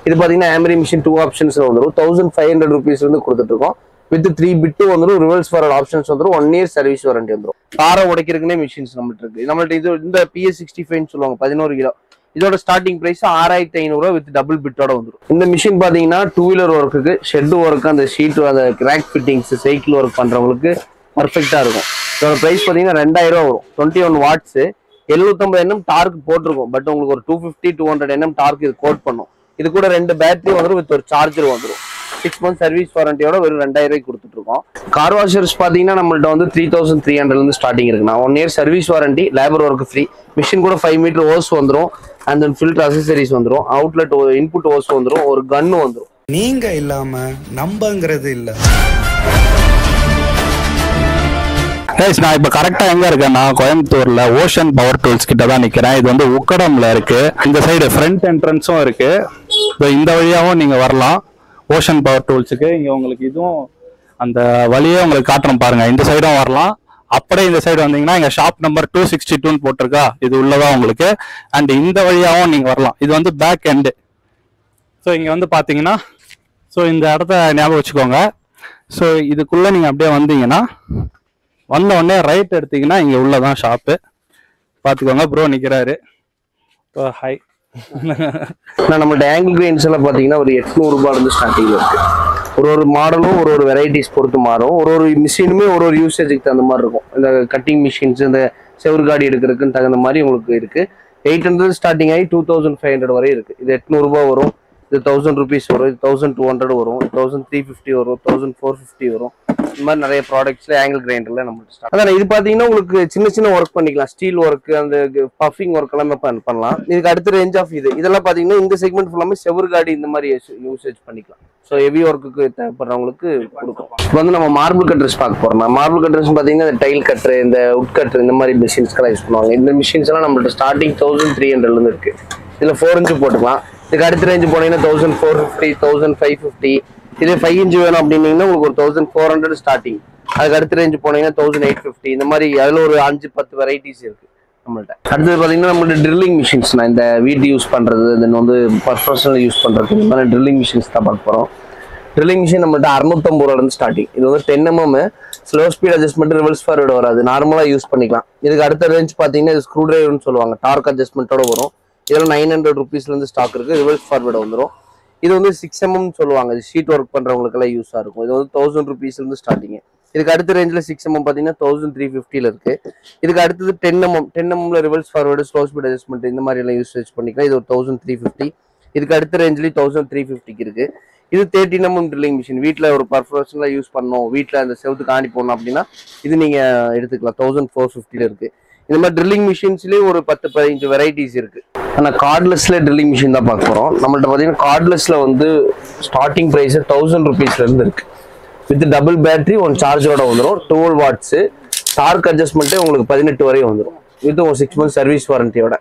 இது பார்த்தீங்கன்னா hammering machine 2 ஆப்ஷன்ஸ்ல வந்துடும் 1500 rupees கொடுத்துட்டு இருக்கோம். வித் 3 பிட்டு வந்துடும், ரிவர்ஸ் ஃபார்வர்ட் ஆப்ஷன்ஸ் வந்துடும், 1 year சர்வீஸ் வாரண்டி வந்துடும். காரை உடைக்கிறதுக்குனே மிஷின்ஸ் நம்மள்ட்ட இருக்கு. நம்மள்ட்ட இது இந்த PS65 சொல்லுவாங்க 11 கிலோ. இதோட ஸ்டார்டிங் பிரைஸ் 6500 வித் டபுள் பிட்டோட வந்துடும். இந்த மிஷின் பாத்தீங்கன்னா 2-wheeler ஒர்க்குக்கு, ஷெட் ஒர்க், அந்த ஷீட், அந்த கிராக் ஃபிட்டிங்ஸ், சைக்கிள் ஒர்க் பண்றவங்களுக்கு பர்ஃபெக்டா இருக்கும். இதோட பிரைஸ் பாத்தீங்கன்னா 2000 வரும். 21 watts 750 Nm டார்க் போட்டிருக்கும். பட் உங்களுக்கு ஒரு 250-200 Nm டார்க் இது கோட் பண்ணும். இது கூட 2 பேட்டரி வந்துடும் வித் ஒரு சார்ஜர் வந்துடும். 6 months சர்வீஸ் வாரண்டியோட வெறும் 2000 கொடுத்துட்டு இருக்கோம். கார் வாஷர்ஸ் பாத்தீங்கன்னா நம்மள்ட்ட வந்து 3300 ஸ்டார்டிங் இருக்குண்ணா. 1 year service warranty, labour work free. Machine கூட 5 meter ஹோஸ் வந்துடும், அண்ட் தென் ஃபில்டர் அசசரிஸ் வந்துடும், அவுட்லெட் இன்புட் ஹோஸ் வந்துடும், ஒரு கன்னு வந்துடும். நீங்க இல்லாம நம்பங்கிறது இல்ல. நான் இப்ப கரெக்டா எங்க இருக்கேன்னா கோயம்புத்தூர்ல ஓஷன் பவர் டூல்ஸ் கிட்ட தான் நிக்கிறேன். இது வந்து உக்கடம்ல இருக்கு. இந்த சைடு ஃப்ரண்ட் என்ட்ரன்ஸும் இருக்கு. இந்த வழியாவும் நீங்க வரலாம் ஓஷன் பவர் டூல்ஸுக்கு. இங்க உங்களுக்கு இதுவும் அந்த வழியே உங்களுக்கு காட்டுறோம் பாருங்க. இந்த சைடும் வரலாம். அப்படியே இந்த சைடு வந்தீங்கன்னா எங்க ஷாப் நம்பர் 262 போட்டிருக்கா, இது உள்ளதான் உங்களுக்கு. அண்ட் இந்த வழியாவும் நீங்க வரலாம். இது வந்து பேக் எண்டு. ஸோ இங்க வந்து பாத்தீங்கன்னா இந்த இடத்த ஞாபகம் வச்சுக்கோங்க. ஸோ இதுக்குள்ள நீங்க அப்படியே வந்தீங்கன்னா, வந்த உடனே ரைட் எடுத்தீங்கன்னா இங்க உள்ளதான் ஷாப்பு. பாத்துக்கோங்க, ப்ரோ நிக்கிறாரு. ஹாய். நம்மள்ட்ட ஆங்கிள் கிரெயின்ஸ் எல்லாம் பாத்தீங்கன்னா ஒரு 800 ரூபாயிலிருந்து ஸ்டார்டிங் இருக்கு. ஒரு மாடலும் ஒரு வெரைட்டிஸ் பொறுத்து மாறும். ஒரு மிஷினுமே ஒரு யூசேஜுக்கு தகுந்த மாதிரி இருக்கும். இந்த கட்டிங் மிஷின்ஸ், இந்த செவர்காடி எடுக்கிறதுக்குன்னு தகுந்த மாதிரி உங்களுக்கு இருக்கு. 800 ஸ்டார்டிங் ஆகி 2500 வரை இருக்கு. இது 800 ரூபாய் வரும், இது 1000 rupees வரும், இது 1200 வரும், 1350 வரும், 1450 வரும். இந்த மாதிரி நிறைய ப்ராடக்ட்ஸ்ல ஆங்கிள் கிரைண்டர்ல நம்ம அதான் இது பாத்தீங்கன்னா உங்களுக்கு சின்ன சின்ன ஒர்க் பண்ணிக்கலாம். ஸ்டீல் ஒர்க், அந்த பஃபிங் ஒர்க் எல்லாமே பண்ணலாம். இதுக்கு அடுத்த ரேஞ்ச் ஆஃப் இதெல்லாம் பாத்தீங்கன்னா இந்த செக்மெண்ட் ஃபுல்லாமே செவர்காடி இந்த மாதிரி யூசேஜ் பண்ணிக்கலாம். ஸோ ஹெவி ஒர்க்குக்கு தேவைப்படுறவங்களுக்கு கொடுக்கும். இப்போ வந்து நம்ம மார்பிள் கட்டர்ஸ் பார்க்க போறோம். மார்பிள் கட்டர்ஸ் பாத்தீங்கன்னா இந்த டைல் கட்டர், இந்த உட் கட்டர், இந்த மாதிரி மிஷின்ஸ்க்கெல்லாம் யூஸ் பண்ணுவாங்க. இந்த மிஷின்ஸ் எல்லாம் நம்மள்ட்ட ஸ்டார்டிங் 1300 இருந்து இருக்கு. இதுல 4 inch போட்டுக்கலாம். இதுக்கு அடுத்த ரேஞ்ச் போனீங்கன்னா 1450, 1550. இதே 5 inch வேணும் அப்படின்னீங்கன்னா உங்களுக்கு ஒரு 1400 ஸ்டார்டிங். அதுக்கு அடுத்த ரேஞ்ச் போனீங்கன்னா 1850. இந்த மாதிரி அதுல ஒரு 5-10 வெரைட்டிஸ் இருக்கு நம்மள்ட்ட. அடுத்தது பாத்தீங்கன்னா நம்மள்ட்ட ட்ரில்லிங் மிஷின்ஸ், இந்த வீட்டு யூஸ் பண்றது, தென் வந்து ப்ரொஃபஷனல் யூஸ் பண்றது, இந்த மாதிரி ட்ரில்லிங் மிஷின்ஸ் தான் பார்க்க போறோம். ட்ரில்லிங் மிஷின் நம்மள்ட்ட 650 ரூபாயிலிருந்து ஸ்டார்டிங். இது வந்து 10 mm slow speed adjustment, reverse forward வராது, நார்மலா யூஸ் பண்ணிக்கலாம். இதுக்கு அடுத்த ரேஞ்ச் பாத்தீங்கன்னா இது ஸ்க்ரூ டிரைவர்னு சொல்லுவாங்க, டார்க் அட்ஜஸ்ட்மெண்ட்டோட வரும். இதெல்லாம் 900 rupeesல இருந்து ஸ்டாக் இருக்கு. ரிவர்ஸ் ஃபார்வர்டு வந்துடும். இது வந்து 6 mm சொல்லுவாங்க, இது ஷீட் ஒர்க் பண்றவங்களுக்கு எல்லாம் யூஸா இருக்கும். இது வந்து 1000 rupeesல இருந்து ஸ்டார்டிங். இதுக்கு அடுத்த ரேஞ்சில் 6 mm பாத்தீங்கன்னா 1350 இருக்கு. இதுக்கு அடுத்தது 10 mm reverse forward, slow speed adjustment, இந்த மாதிரி எல்லாம் யூசேஜ் பண்ணிக்கலாம். இது ஒரு 1350. இதுக்கு அடுத்த ரேஞ்சிலேயும் 1350 இருக்கு. இது 13 mm ட்ரில்லிங் மிஷின். வீட்டில் ஒரு பர்ஃபெக்ஷனலா யூஸ் பண்ணணும், வீட்டில் அந்த செவத்துக்கு ஆணி போடணும் அப்படின்னா இது நீங்க எடுத்துக்கலாம். 1450 இருக்கு. இந்த மாதிரி ட்ரில்லிங் மிஷின்ஸ்லயே ஒரு 10-15 வெரைட்டிஸ் இருக்கு. ஆனா கார்ட்லெஸ்ல ட்ரில்லிங் மிஷின் தான் பார்க்க போறோம். நம்மள்ட்ட பாத்தீங்கன்னா கார்ட்லெஸ்ல வந்து ஸ்டார்டிங் பிரைஸ் 1000 rupeesல இருந்து இருக்கு. வித் டபுள் பேட்டரி, 1 சார்ஜரோட வந்துடும், 12 watts, டார்க் அட்ஜஸ்ட்மெண்ட்டே உங்களுக்கு 18 வரை வந்துடும். இது ஒரு 6 months சர்வீஸ் வாரண்டியோட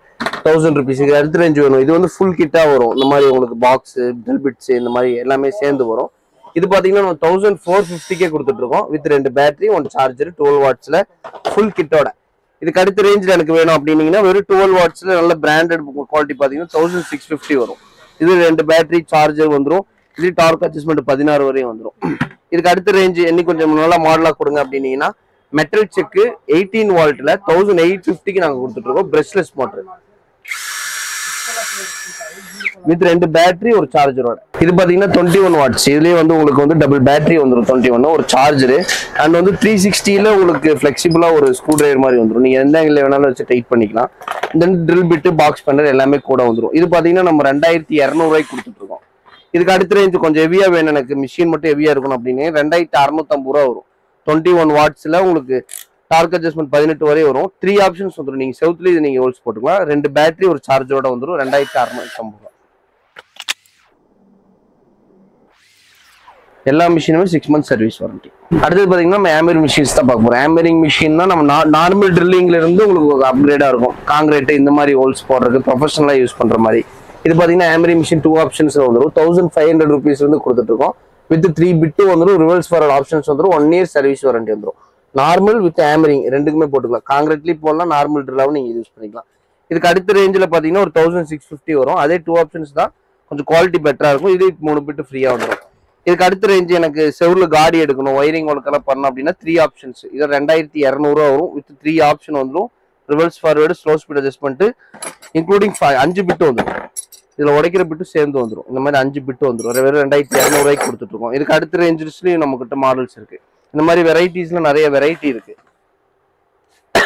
1000 rupees. இது அடுத்த ரேஞ்ச் வேணும். இது வந்து ஃபுல் கிட்டா வரும். இந்த மாதிரி உங்களுக்கு பாக்ஸ், பெல் பிட்ஸ், இந்த மாதிரி எல்லாமே சேர்ந்து வரும். இது பாத்தீங்கன்னா நம்ம 1450 கொடுத்துட்டு இருக்கோம். வித் 2 பேட்டரி, 1 சார்ஜர், 12 wattsல ஃபுல் கிட்டோட. இதுக்கு அடுத்த ரேஞ்சில் எனக்கு வேணும் அப்படின்னீங்கன்னா வெறும் 12 wattsல நல்ல பிராண்டட் குவாலிட்டி பாத்தீங்கன்னா 1650 வரும். இது 2 பேட்டரி, சார்ஜர் வந்துடும். இது டார்க் அட்ஜஸ்ட்மெண்ட் 16 வரையும் வந்துடும். இதுக்கு அடுத்த ரேஞ்ச் இன்னும் கொஞ்சம் நல்லா மாடலா கொடுங்க அப்படின்னீங்கன்னா மெட்டல் செக் 18 voltல 1850 நாங்க கொடுத்துட்டு இருக்கோம். பிரஷ்லெஸ் மோட்டர் வித் 2 பேட்டரி, ஒரு சார்ஜரோட. இது பாத்தீங்கன்னா 21 watts. இதுலயே வந்து உங்களுக்கு வந்து டபுள் பேட்டரி வந்துடும், 21, ஒரு சார்ஜரு, அண்ட் வந்து 360ல உங்களுக்கு ஃபிளெக்சிபிளா ஒரு ஸ்க்ரூ டிரைவர் மாதிரி வந்துடும். நீங்க எந்த ஆங்கிள் வேணாலும் வச்சு டைட் பண்ணிக்கலாம். தென் ட்ரில் பிட்டு, பாக்ஸ் பண்ணர் எல்லாமே கூட வந்துடும். இது பாத்தீங்கன்னா நம்ம 2200 ரூபாய்க்கு கொடுத்துட்டு இருக்கோம். இதுக்கு அடுத்த ரேஞ்ச் கொஞ்சம் ஹெவியா வேணும், எனக்கு மிஷின் மட்டும் ஹெவியா இருக்கணும் அப்படின்னு 2650 ரூபா வரும். 21 wattsல உங்களுக்கு டார்க் அட்ஜஸ்ட்மெண்ட் 18 வரை வரும். 3 ஆப்ஷன்ஸ் வந்துடும். நீங்க செவுத்துல இது நீங்க ஹோல்ஸ் போட்டுக்கலாம். 2 பேட்டரி, ஒரு சார்ஜரோட வந்துடும். 2650 ரூபா. எல்லா மிஷினுமே 6 months சர்வீஸ் வாரண்டி. அடுத்தது பாத்தீங்கன்னா நம்ம ஹேமரிங் மிஷின்ஸ் தான் பார்க்க போறோம். ஹேமரிங் மிஷின் தான் நம்ம நார்மல் ட்ரில்லிங்ல இருந்து உங்களுக்கு அப்கிரேடா இருக்கும். காங்கிரீட் இந்த மாதிரி ஹோல்ஸ் போடுறதுக்கு ப்ரொஃபஷனலா யூஸ் பண்ற மாதிரி. இது பாத்தீங்கன்னா ஹேமரிங் மிஷின் 2 ஆப்ஷன்ஸ்ல வந்துடும். 1500 rupeesல இருந்து கொடுத்துட்டு இருக்கோம். வித் 3 பிட்டு வந்துடும், ரிவர்ஸ் ஃபார்வர்ட் ஆப்ஷன்ஸ் வந்துடும், 1 year சர்வீஸ் வாரண்டி வந்துடும். நார்மல் வித் ஹேமரிங் ரெண்டுக்குமே போட்டுக்கலாம். காங்கிரீட்லயும் போடலாம், நார்மல் ட்ரில்லாவும் நீங்க யூஸ் பண்ணிக்கலாம். இதுக்கு அடுத்த ரேஞ்சில் பாத்தீங்கன்னா ஒரு 1650 வரும். அதே 2 ஆப்ஷன்ஸ் தான். கொஞ்சம் குவாலிட்டி பெட்டரா இருக்கும். இது 3 பிட் ஃப்ரீயா வந்துடும். இதுக்கு அடுத்த ரேஞ்ச் எனக்கு செவுல காடி எடுக்கணும், ஒயரிங் ஒர்க் எல்லாம் பண்ணணும் அப்படின்னா 3 ஆப்ஷன்ஸ். இது 2200 வரும். வித் 3 ஆப்ஷன் வந்துடும். Reverse forward, slow speed adjustment including 5 bit வந்துடும். இதுல உடைக்கிற பிட்டு சேர்ந்து வந்துடும். இந்த மாதிரி 5 பிட்டு வந்துடும். வெறும் 2200 ரூபாய்க்கு கொடுத்துட்டு இருக்கோம். இதுக்கு அடுத்த ரேஞ்சஸ்லயும் நம்ம கிட்ட மாடல்ஸ் இருக்கு. இந்த மாதிரி வெரைட்டிஸ்ல நிறைய வெரைட்டி இருக்கு.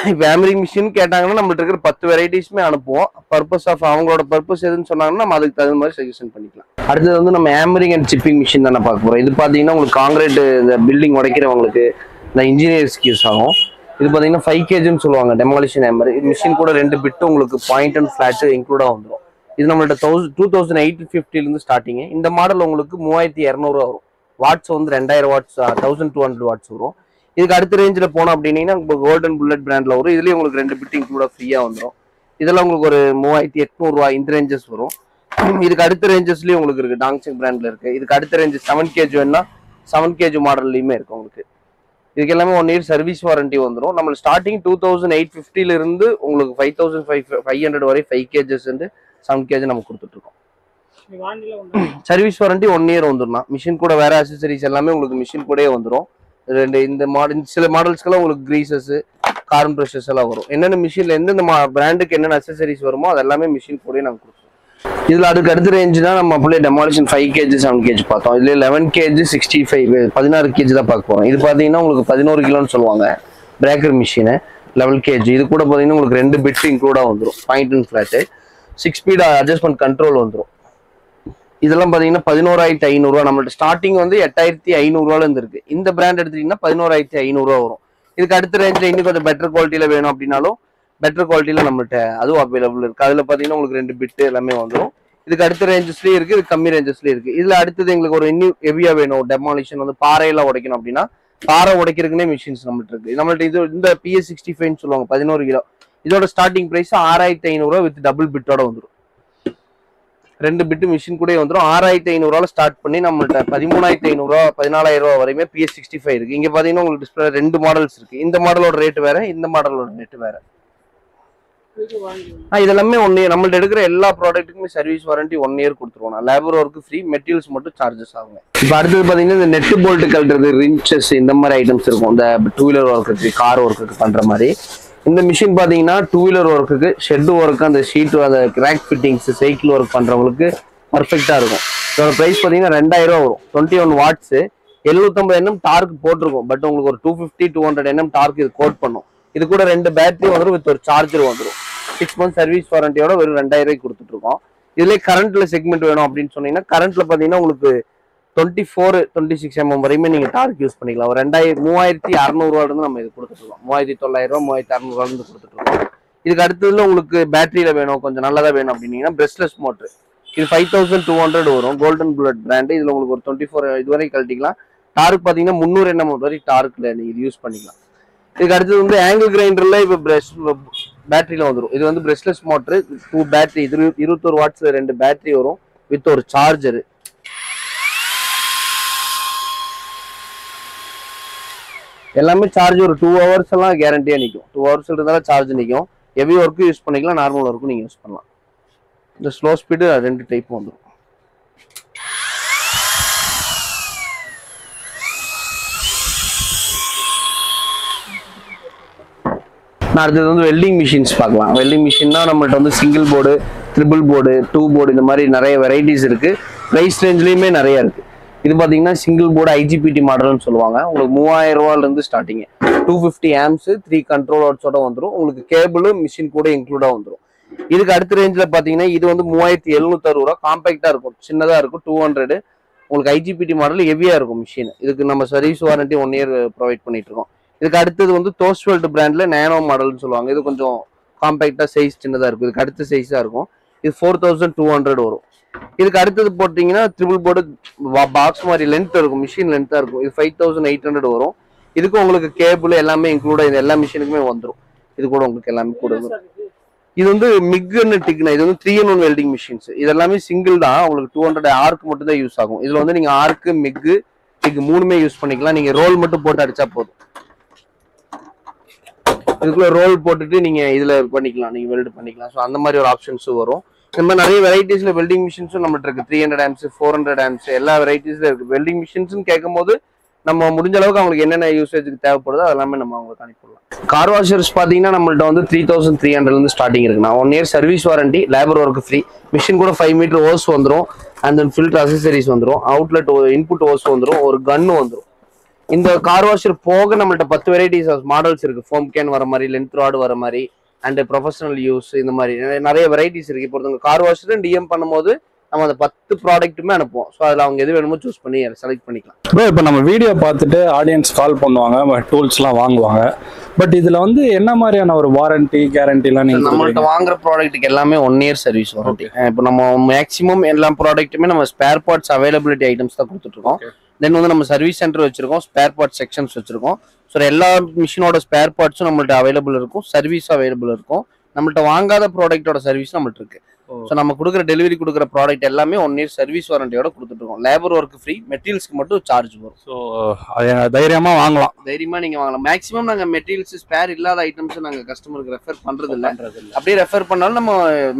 இப்போ ஹேமரிங் மிஷின் கேட்டாங்கன்னா நம்மள்ட்ட இருக்கிற 10 வெரைட்டிஸ்மே அனுப்புவோம். பர்பஸ் ஆஃப் அவங்களோட பர்பஸ் எதுன்னு சொன்னாங்கன்னா நம்ம அதுக்கு தகுந்த மாதிரி சஜஷன் பண்ணிக்கலாம். அடுத்தது வந்து நம்ம ஹேமரிங் அண்ட் சிப்பிங் மிஷின் தானே பார்க்க போறோம். இது பார்த்தீங்கன்னா உங்களுக்கு காங்கிரீட் இந்த பில்டிங் உடைக்கிறவங்களுக்கு இந்த இன்ஜினியர்ஸ்க்கு யூஸ் ஆகும். இது பார்த்தீங்கன்னா 5 kgன்னு சொல்லுவாங்க டெமாலிஷன் ஹேமர். இது மிஷின் கூட 2 பிட்டு உங்களுக்கு பாயிண்ட் அண்ட் ஃபிளாட் இன்க்ளூடா வந்துடும். இது நம்மள்ட்ட 2850 ஸ்டார்டிங். இந்த மாடல் உங்களுக்கு 3200 வரும். வாட்ஸ் வந்து 2000 வாட்ஸ் 1200 வாட்ஸ் வரும். இதுக்கு அடுத்த ரேஞ்சில் போனோம் அப்படின்னா கோல்டன் புல்லட் பிராண்ட்ல வரும். இதுலயும் உங்களுக்கு 2 பிட் இன்க்ளூடா ஃப்ரீயா வந்துடும். இதெல்லாம் உங்களுக்கு ஒரு 3800 ரூபாய் இந்த ரேஞ்சஸ் வரும். இதுக்கு அடுத்த ரேஞ்சஸ்லயும் உங்களுக்கு இருக்கு. டாங்சிங் பிராண்ட்ல இருக்கு. இதுக்கு அடுத்த ரேஞ்ச் 7 kg வேணா 7 kg மாடல்லையுமே இருக்கு உங்களுக்கு. இதுக்கு எல்லாமே 1 year சர்வீஸ் வாரண்டி வந்துடும். நம்ம ஸ்டார்டிங் 2850 இருந்து உங்களுக்கு 5500 வரை 5 kgs 7 kg நம்ம கொடுத்துட்டு இருக்கோம். சர்வீஸ் வாரண்டி 1 year வந்துடும். மிஷின் கூட வேற அசசரிஸ் எல்லாமே உங்களுக்கு மிஷின் கூட வந்துடும். இந்த மாடல் சில மாடல்ஸ்க்கெல்லாம் உங்களுக்கு கிரீசஸ், கார்பன் பிரஷஸ் எல்லாம் வரும். என்னென்ன மிஷின்ல எந்தெந்த பிராண்டுக்கு என்னென்ன அசசரிஸ் வருமோ அது எல்லாமே மிஷின் கூட நாங்கள் கொடுத்துருவோம். இதுல அதுக்கு அடுத்த ரேஞ்சு தான் நம்ம அப்படியே டெமாலிஷன் 5 kg 7 kg பார்த்தோம். இதுல 11 kg 65 16 kg தான் பார்க்க போறோம். இது பாத்தீங்கன்னா உங்களுக்கு 11 கிலோன்னு சொல்லுவாங்க. Breaker machine 11 kg. இது கூட பாத்தீங்கன்னா உங்களுக்கு 2 பிட் இன்க்ளூடா வந்துடும். Point and flat 6 speed adjustment control வந்துடும். இதெல்லாம் பாத்தீங்கன்னா 11500 ரூபா. நம்மள்ட்ட ஸ்டார்டிங் வந்து 8500 ரூபால இருந்து இருக்கு. இந்த பிராண்ட் எடுத்தீங்கன்னா 11500 ரூபா வரும். இதுக்கு அடுத்த ரேஞ்சில் இன்னும் கொஞ்சம் பெட்டர் குவாலிட்டியில வேணும் அப்படின்னாலும் பெட்டர் குவாலிட்டியில நம்மள்ட்ட அதுவும் அவைலபிள் இருக்கு. அதுல பாத்தீங்கன்னா உங்களுக்கு 2 பிட் எல்லாமே வந்துடும். இதுக்கு அடுத்த ரேஞ்சஸ்லயும் இருக்கு, இது கம்மி ரேஞ்சஸ்லயும் இருக்கு. இதுல அடுத்தது எங்களுக்கு ஒரு இன்னும் ஹெவியா வேணும், டெமாலிஷன் வந்து பாறையெல்லாம் உடைக்கணும் அப்படின்னா பாறை உடைக்கிறதுக்குனே மிஷின்ஸ் நம்மள்ட்ட இருக்கு. நம்மள்ட்ட இது இந்த PS65 சொல்லுவாங்க 11 கிலோ. இதோட ஸ்டார்டிங் பிரைஸ் 6500 ரூபா வித் டபுள் பிட்டோட வந்துடும். 2 பிட் மிஷின் கூட வந்துடும். 6500 ரூபால ஸ்டார்ட் பண்ணி நம்மள்ட்ட 13500 ரூபா 14000 ரூபா வரையுமே PS65 இருக்கு. இங்க பாத்தீங்கன்னா உங்களுக்கு டிஸ்பிளே 2 மாடல்ஸ் இருக்கு. இந்த மாடலோட ரேட் வேற, இந்த மாடலோட ரேட் வேற. இதெல்லாமே 1 year நம்மள்ட்ட எடுக்கிற எல்லா ப்ராடக்ட்டுக்குமே சர்வீஸ் வாரண்டி 1 year கொடுத்துருவோம். லேபர் ஒர்க்கு ஃப்ரீ, மெட்டீரியல்ஸ் மட்டும் சார்ஜஸ் ஆகுங்க. இப்போ அடுத்தது பாத்தீங்கன்னா இந்த நெட் போல்ட் கழட்டுறது, ரின்ச்சஸ் இந்த மாதிரி ஐட்டம்ஸ் இருக்கும். இந்த 2 வீலர் ஒர்க்குக்கு, கார் ஒர்க்குக்கு பண்ற மாதிரி இந்த மிஷின் பாத்தீங்கன்னா 2 வீலர் ஒர்க்குக்கு, ஷெட் ஒர்க்கு, அந்த ஷீட், அந்த கிராக் ஃபிட்டிங்ஸ், சைக்கிள் ஒர்க் பண்றவங்களுக்கு பர்ஃபெக்டா இருக்கும். இதோட பிரைஸ் பாத்தீங்கன்னா 2000 ரூபா வரும். 21 வாட்ஸ் 750 Nm டார்க் போட்டிருக்கும். பட் உங்களுக்கு ஒரு 250-200 Nm டார்க் இது கோட் பண்ணும். இது கூட 2 பேட்டரி வந்துடும் வித் ஒரு சார்ஜர் வந்துடும். 6 months சர்வீஸ் வாரண்டியோட வெறும் 2000 ரூபாய்க்கு கொடுத்துட்டு இருக்கோம். இதுல கரண்ட்ல செக்மெண்ட் வேணும் அப்படின்னு சொன்னீங்கன்னா கரண்ட்ல பாத்தீங்கன்னா உங்களுக்கு 24-26 mm வரையுமே நீங்க டார்க் யூஸ் பண்ணிக்கலாம். ஒரு 3600 ரூபாயில இருந்து நம்ம இது கொடுத்துட்டு இருக்கோம். 3900 ரூபா 3600 ரூபாயில இருந்து கொடுத்துட்டு இருக்கோம். இதுக்கு அடுத்ததுல உங்களுக்கு பேட்டரியில வேணும், கொஞ்சம் நல்லதா வேணும் அப்படின்னீங்கன்னா பிரஷ்லெஸ் மோட்டர். இது 5200 வரும். Golden bullet brand. இதுல உங்களுக்கு ஒரு 24 இதுவரை கழட்டிக்கலாம். டார்க் பாத்தீங்கன்னா 300 Nm வரை டார்க்ல நீங்க இது யூஸ் பண்ணிக்கலாம். இதுக்கு அடுத்தது வந்து ஆங்கிள் கிரைண்டர்ல இப்ப பிரஷ் பேட்டரியில வந்துடும். இது வந்து பிரஷ்லெஸ் மோட்டர், 2 பேட்டரி, இது 21 வாட்ஸ்ல 2 பேட்டரி வரும் வித் ஒரு சார்ஜர். எல்லாமே சார்ஜ் ஒரு 2 hours எல்லாம் கேரண்டியா நிற்கும். 2 hours இருந்தாலும் சார்ஜ் நிற்கும். ஹெவி ஒர்க்கும் யூஸ் பண்ணிக்கலாம், நார்மல் ஒர்க்கும் நீங்க யூஸ் பண்ணலாம். இந்த ஸ்லோ ஸ்பீடு 2 டைப் வந்துடும். அடுத்தது வந்து வெல்டிங் மிஷின்ஸ் பார்க்கலாம். வெல்டிங் மிஷின்னா நம்மள்ட்ட வந்து single board, triple board, 2 board இந்த மாதிரி நிறைய வெரைட்டிஸ் இருக்கு. பிரைஸ் ரேஞ்ச்லயுமே நிறைய இருக்கு. இது பாத்தீங்கன்னா சிங்கிள் போர்டு IGBT மாடல்னு சொல்லுவாங்க. உங்களுக்கு 3000 ரூபாயில இருந்து ஸ்டார்டிங். 250 amps 3 கண்ட்ரோலர்ஸோட வந்துடும். உங்களுக்கு கேபிள் மிஷின் கூட இன்க்ளூடா வந்துடும். இதுக்கு அடுத்த ரேஞ்சில் பாத்தீங்கன்னா இது வந்து 3760 ரூபா. காம்பேக்டா இருக்கும், சின்னதா இருக்கும். 200 உங்களுக்கு IGBT மாடல் ஹெவியா இருக்கும் மிஷின். இதுக்கு நம்ம சர்வீஸ் வாரண்டி 1 year ப்ரொவைட் பண்ணிட்டு இருக்கோம். இதுக்கு அடுத்தது வந்து தோஸ்வெல்ட் பிராண்ட்ல நேனோ மாடல்னு சொல்லுவாங்க. இது கொஞ்சம் காம்பேக்டா சைஸ் சின்னதா இருக்கும். இதுக்கு அடுத்த சைஸா இருக்கும். இது 4200 வரும். இதுக்கு அடுத்தது போட்டீங்கன்னா ட்ரிபிள் போர்டு பாக்ஸ் மாதிரி லென்த் இருக்கும், மிஷின் லென்த்தா இருக்கும். இது 5800 வரும். இதுக்கு உங்களுக்கு கேபிள் எல்லாமே இன்க்ளூடா இது எல்லா மிஷினுக்குமே வந்துடும். இது கூட உங்களுக்கு எல்லாமே கூட இது வந்து மிக்னு டிக்னா இது வந்து 3-in-1 வெல்டிங் மிஷின்ஸ். இது எல்லாமே சிங்கிள் தான். உங்களுக்கு 200 ஆர்க் மட்டும் தான் யூஸ் ஆகும். இதுல வந்து நீங்க ஆர்க்கு, மிக்கு, டிக் 3மே யூஸ் பண்ணிக்கலாம். நீங்க ரோல் மட்டும் போட்டு அடிச்சா போதும். இதுக்குள்ள ரோல் போட்டுட்டு நீங்க இதுல பண்ணிக்கலாம், நீங்க வெல்ட் பண்ணிக்கலாம். ஸோ அந்த மாதிரி ஒரு ஆப்ஷன்ஸும் வரும். இந்த மாதிரி நிறைய வெரைட்டிஸ்ல வெல்டிங் மிஷின்ஸும் நம்மகிட்ட இருக்கு. 300 amps 400 amps எல்லா வெரைட்டிஸ்ல இருக்கு. வெல்டிங் மிஷின்ஸ் கேட்கும் போது நம்ம முடிஞ்ச அளவுக்கு அவங்களுக்கு என்னென்ன யூசேஜுக்கு தேவைப்படுதோ அதெல்லாமே நம்ம அவங்களுக்கு அனுப்பிடலாம். கார் வாஷர்ஸ் பார்த்தீங்கன்னா நம்மள்ட்ட வந்து 3300 ஸ்டார்டிங் இருக்குண்ணா. 1 year service warranty, labour work free. Machine கூட 5 meter ஓஸ் வந்துடும், அண்ட் தென் ஃபில்டர் அசசரிஸ் வந்துடும், அவுட்லெட் இன்புட் ஓஸ் வந்துடும், ஒரு கன்னு வந்துடும். இந்த கார் வாஷர் போக நம்மள்ட்ட 10 வெரைட்டிஸ் மாடல்ஸ் இருக்கு. ஃபோம் கேன் வர மாதிரி, லென்த் ராட் வர மாதிரி, அண்ட் ப்ரொஃபஷனல் யூஸ் இந்த மாதிரி நிறைய வெரைட்டிஸ் இருக்கு. இப்போ ஒருத்தவங்க கார் வாஷர் டிஎம் பண்ணும்போது நம்ம அந்த 10 ப்ராடக்ட்டுமே அனுப்புவோம். ஸோ அதில் அவங்க எது வேணுமோ சூஸ் பண்ணி செலக்ட் பண்ணிக்கலாம். இப்போ நம்ம வீடியோ பார்த்துட்டு ஆடியன்ஸ் கால் பண்ணுவாங்க, டூல்ஸ்லாம் வாங்குவாங்க. பட் இதில் வந்து என்ன மாதிரியான ஒரு வாரண்டி கேரண்டிலாம் நீங்கள் நம்மள்ட்ட வாங்குற ப்ராடக்ட்டுக்கு எல்லாமே 1 year சர்வீஸ் வாரண்டி. இப்போ நம்ம மேக்ஸிமம் எல்லா ப்ராடக்ட்டுமே நம்ம ஸ்பேர் பார்ட்ஸ் அவைலபிலிட்டி ஐட்டம்ஸ் தான் கொடுத்துட்ருக்கோம். தென் வந்து நம்ம சர்வீஸ் சென்டர் வச்சிருக்கோம், ஸ்பேர் பார்ட்ஸ் செக்ஷன்ஸ் வச்சிருக்கோம். ஸோ எல்லா மிஷினோட ஸ்பேர் பார்ட்ஸும் நம்மள்ட்ட அவைலபிள் இருக்கும், சர்வீஸும் அவைலபிள் இருக்கும். நம்மள்ட்ட வாங்காத ப்ராடக்ட்டோட சர்வீஸ் நம்மள்ட்ட இருக்கு. ஸோ நம்ம கொடுக்குற டெலிவரி கொடுக்குற ப்ராடக்ட் எல்லாமே 1 year சர்வீஸ் வாரண்டியோட கொடுத்துட்ருக்கோம். லேபர் ஒர்க் ஃப்ரீ, மெட்டீரியல்ஸ்க்கு மட்டும் சார்ஜ் வரும். ஸோ தைரியமாக வாங்கலாம். தைரியமாக நீங்கள் வாங்கலாம். மேக்ஸிமம் நாங்கள் மெட்டீரியல்ஸ் ஸ்பேர் இல்லாத ஐட்டம்ஸ் நாங்கள் கஸ்டமருக்கு ரெஃபர் பண்ணுறது இல்லை. அப்படியே ரெஃபர் பண்ணாலும் நம்ம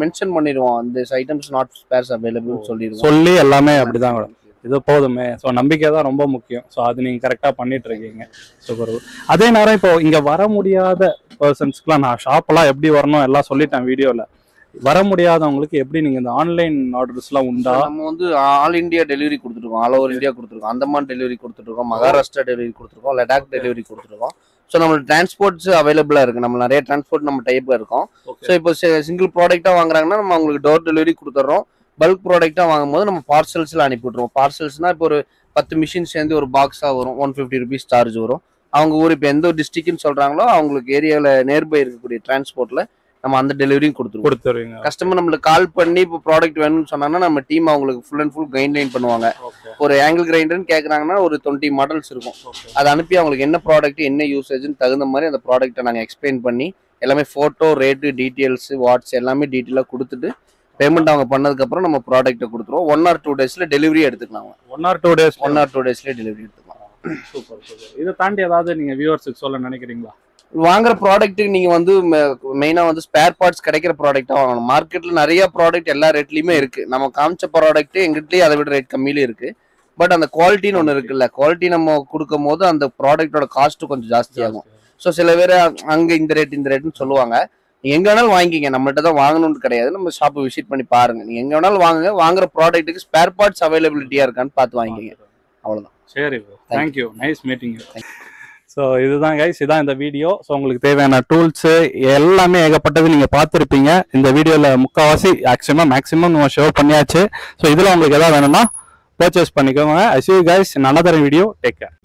மென்ஷன் பண்ணிடுவோம், அந்த ஐட்டம்ஸ் நாட் ஸ்பேர்ஸ் அவைலபிள் சொல்லிடுவோம். சொல்லி எல்லாமே அப்படிதான் மேடம். இது போதுமே. ஸோ நம்பிக்கை தான் ரொம்ப முக்கியம். ஸோ அது நீங்கள் கரெக்டாக பண்ணிட்டு இருக்கீங்க. ஸோ அதே நேரம் இப்போ இங்கே வர முடியாத பர்சன்ஸ்க்குலாம் நான் ஷாப்பெல்லாம் எப்படி வரணும் எல்லாம் சொல்லிட்டேன் வீடியோவில். வர முடியாதவங்களுக்கு எப்படி நீங்கள் இந்த ஆன்லைன் ஆர்டர்ஸ்லாம் உண்டா? நம்ம வந்து ஆல் இந்தியா டெலிவரி கொடுத்துருக்கோம், ஆல் ஓவர் இந்தியா கொடுத்துருக்கோம், அந்தமான் டெலிவரி கொடுத்துருக்கோம், மகாராஷ்டிரா டெலிவரி கொடுத்துருக்கோம், லடாக் டெலிவரி கொடுத்துருக்கோம். ஸோ நம்மளுக்கு டிரான்ஸ்போர்ட்ஸ் அவைலபிளாக இருக்குது. நம்ம நிறைய டிரான்ஸ்போர்ட் நம்ம டைப்பில் இருக்கோம். ஸோ இப்போ சிங்கிள் ப்ராடக்டாக வாங்குறாங்கன்னா நம்ம அவங்களுக்கு டோர் டெலிவரி கொடுத்துட்றோம். பல்க் ப்ராடக்டாக வாங்கும்போது நம்ம பார்சல்ஸில் அனுப்பிவிட்ருவோம். பார்சல்ஸ்னால் இப்போ ஒரு 10 மிஷின் சேர்ந்து ஒரு பாக்ஸாக வரும், 150 rupees சார்ஜ் வரும். அவங்க ஊர் இப்போ எந்த ஒரு டிஸ்ட்ரிக்ட்னு சொல்கிறாங்களோ அவங்களுக்கு ஏரியாவில் நேர்பை இருக்கக்கூடிய டிரான்ஸ்போர்ட்டில் நம்ம அந்த டெலிவரியும் கொடுத்துருவீங்க. கஸ்டமர் நம்மளுக்கு கால் பண்ணி இப்போ ப்ராடக்ட் வேணும்னு சொன்னாங்கன்னா நம்ம டீம் அவங்களுக்கு ஃபுல் அண்ட் ஃபுல் கைட்லைன் பண்ணுவாங்க. ஒரு ஆங்கிள் கிரைண்டர்னு கேட்குறாங்கன்னா ஒரு 20 மாடல்ஸ் இருக்கும். அதை அனுப்பி அவங்களுக்கு என்ன ப்ராடக்ட் என்ன யூசேஜ்னு தகுந்த மாதிரி அந்த ப்ராடக்ட்டை நாங்கள் எக்ஸ்பிளைன் பண்ணி எல்லாமே ஃபோட்டோ, ரேட்டு, டீட்டெயில்ஸ், வாட்ஸ் எல்லாமே டீட்டெயிலாக கொடுத்துட்டு பேமெண்ட் அவங்க பண்ணதுக்கப்புறம் நம்ம ப்ராடக்ட்டை கொடுத்துருவோம். 1 or 2 days டெலிவரி எடுத்துக்கலாம். 1 or 2 days 1 or 2 days delivery எடுத்துக்கலாம். சூப்பர். இதை தாண்டி ஏதாவது நீங்கள் வியூவர்ஸுக்கு சொல்ல நினைக்கிறீங்களா? வாங்குற ப்ராடக்ட்டுக்கு நீங்கள் வந்து மெயினாக வந்து ஸ்பேர் பார்ட்ஸ் கிடைக்கிற ப்ராடக்டாக வாங்கணும். மார்க்கெட்டில் நிறைய ப்ராடக்ட் எல்லா ரேட்லையுமே இருக்குது. நம்ம காமிச்ச ப்ராடக்ட்டு எங்கிட்டலேயே அதை விட ரேட் கம்மியிலே இருக்குது. பட் அந்த குவாலிட்டின்னு ஒன்று இருக்குல்ல, குவாலிட்டி நம்ம கொடுக்கும் போது அந்த ப்ராடக்டோட காஸ்ட்டு கொஞ்சம் ஜாஸ்தியாகும். ஸோ சில பேர் அங்கே இந்த ரேட்டுன்னு சொல்லுவாங்க. நீங்கள் எங்கே வேணாலும் வாங்கிக்கிங்க, நம்மள்ட்ட தான் வாங்கணும்னு கிடையாது. நம்ம ஷாப்பை விசிட் பண்ணி பாருங்கள். நீங்கள் எங்கே வேணாலும் வாங்குங்க, வாங்குற ப்ராடக்ட்டுக்கு ஸ்பேர் பார்ட்ஸ் அவைலபிலிட்டியாக இருக்கான்னு பார்த்து வாங்கிக்கிங்க. அவ்வளோதான். சரி, thank you. Nice meeting you. So இதுதான் கைஸ், இதான் இந்த வீடியோ. ஸோ உங்களுக்கு தேவையான டூல்ஸு எல்லாமே ஏகப்பட்டது நீங்கள் பார்த்துருப்பீங்க. இந்த வீடியோவில் முக்கால்வாசி மேக்ஸிமம் நம்ம ஷோ பண்ணியாச்சு. ஸோ இதில் உங்களுக்கு எதாவது வேணும்னா பர்ச்சேஸ் பண்ணிக்கோங்க. ஐ see you guys in another video. Take care.